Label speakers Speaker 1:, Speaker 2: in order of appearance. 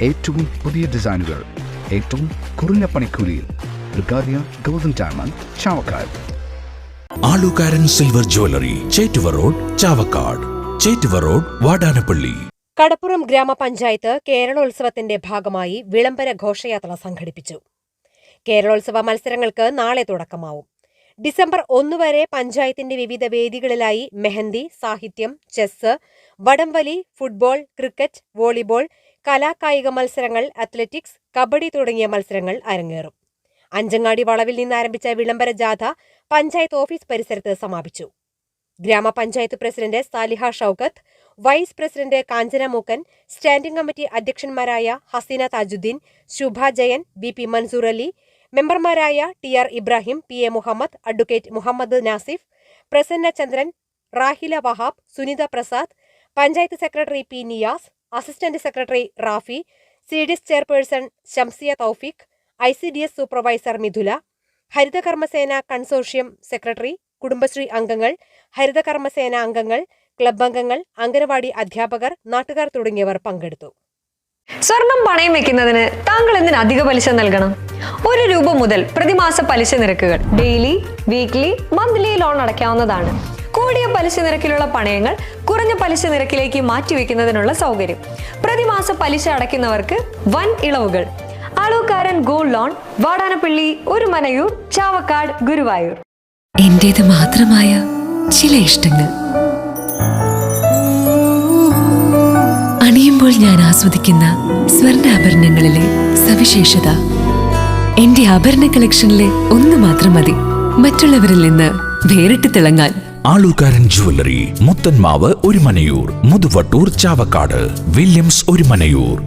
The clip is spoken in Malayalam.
Speaker 1: ഏറ്റവും പുതിയ ഡിസൈനുകൾ ഏറ്റവും കുറഞ്ഞ പണിക്കൂലിയിൽ. ബ്രിഗാദിയ golden diamond, Chavakkad.
Speaker 2: Alukkaran silver jewellery, Chettuva road, Chavakkad. Chettuva road, Vadanappally.
Speaker 3: Kadappuram ഗ്രാമപഞ്ചായത്ത് കേരളോത്സവത്തിന്റെ ഭാഗമായി വിളംബര ഘോഷയാത്ര സംഘടിപ്പിച്ചു. കേരളോത്സവ മത്സരങ്ങൾക്ക് നാളെ തുടക്കമാവും. ഡിസംബർ 1 വരെ പഞ്ചായത്തിന്റെ വിവിധ വേദികളിലായി മെഹന്തി, സാഹിത്യം, ചെസ്, വടംവലി, ഫുട്ബോൾ, ക്രിക്കറ്റ്, വോളിബോൾ, കലാകായിക മത്സരങ്ങൾ, അത്ലറ്റിക്സ്, കബഡി തുടങ്ങിയ മത്സരങ്ങൾ അരങ്ങേറും. അഞ്ചങ്ങാടി വളവിൽ നിന്നാരംഭിച്ച വിളംബര ജാഥ പഞ്ചായത്ത് ഓഫീസ് പരിസരത്ത് സമാപിച്ചു. ഗ്രാമപഞ്ചായത്ത് president Saliha Shoukath, vice president Kanchana Mookkan, standing committee അധ്യക്ഷന്മാരായ ഹസീന താജുദ്ദീൻ, ശുഭ ജയൻ, BP മൻസൂർ അലി, മെമ്പർമാരായ TR Ibrahim, PA Muhammad, advocate Muhammad Nasif, Prasanna Chandran, Rahila Wahab, Sunitha Prasad, panchayat secretary P Niyas, assistant secretary Rafi, CDS chairperson Shamsiya Thoufeeq, ICDS supervisor Mithula, ഹരിതകർമ്മസേന കൺസോർഷ്യം സെക്രട്ടറി, കുടുംബശ്രീ അംഗങ്ങൾ, ഹരിതകർമ്മസേന അംഗങ്ങൾ, ക്ലബ് അംഗങ്ങൾ, അംഗനവാടി അധ്യാപകർ, നാട്ടുകാർ തുടങ്ങിയവർ പങ്കെടുത്തു.
Speaker 4: സ്വർണം പണയം വെക്കുന്നതിന് താങ്കൾ എന്തിന് അധിക പലിശ നൽകണം? 1 രൂപ മുതൽ പ്രതിമാസ പലിശ നിരക്കുകൾ ഡെയിലി, വീക്ക്ലി, മന്ത്ലി ലോൺ അടയ്ക്കാവുന്നതാണ്. കൂടിയ പലിശ നിരക്കിലുള്ള പണയങ്ങൾ കുറഞ്ഞ പലിശ നിരക്കിലേക്ക് മാറ്റിവെക്കുന്നതിനുള്ള സൗകര്യം. പ്രതിമാസ പലിശ അടയ്ക്കുന്നവർക്ക് വൻ ഇളവുകൾ. ആലുകാരൻ ഗോൾഡ് ലോൺ, വാടാനപ്പള്ളി, ഒരുമനയൂർ, ചാവക്കാട്, ഗുരുവായൂർ.
Speaker 5: എന്റേത് മാത്രമായ ചില ഇഷ്ടങ്ങൾ അണിയുമ്പോൾ ഞാൻ ആസ്വദിക്കുന്ന സ്വർണ്ണാഭരണങ്ങളിലെ സവിശേഷത. എന്റെ ആഭരണ കളക്ഷനിലെ ഒന്ന് മാത്രം മതി മറ്റുള്ളവരിൽ നിന്ന് വേറിട്ട് തിളങ്ങാൻ.
Speaker 2: ആലുകാരൻ ജ്വല്ലറി, മുത്തൻമാവ്, ഒരുമനയൂർ, മുതുവട്ടൂർ, ചാവക്കാട്, വില്യംസ്, ഒരുമനയൂർ.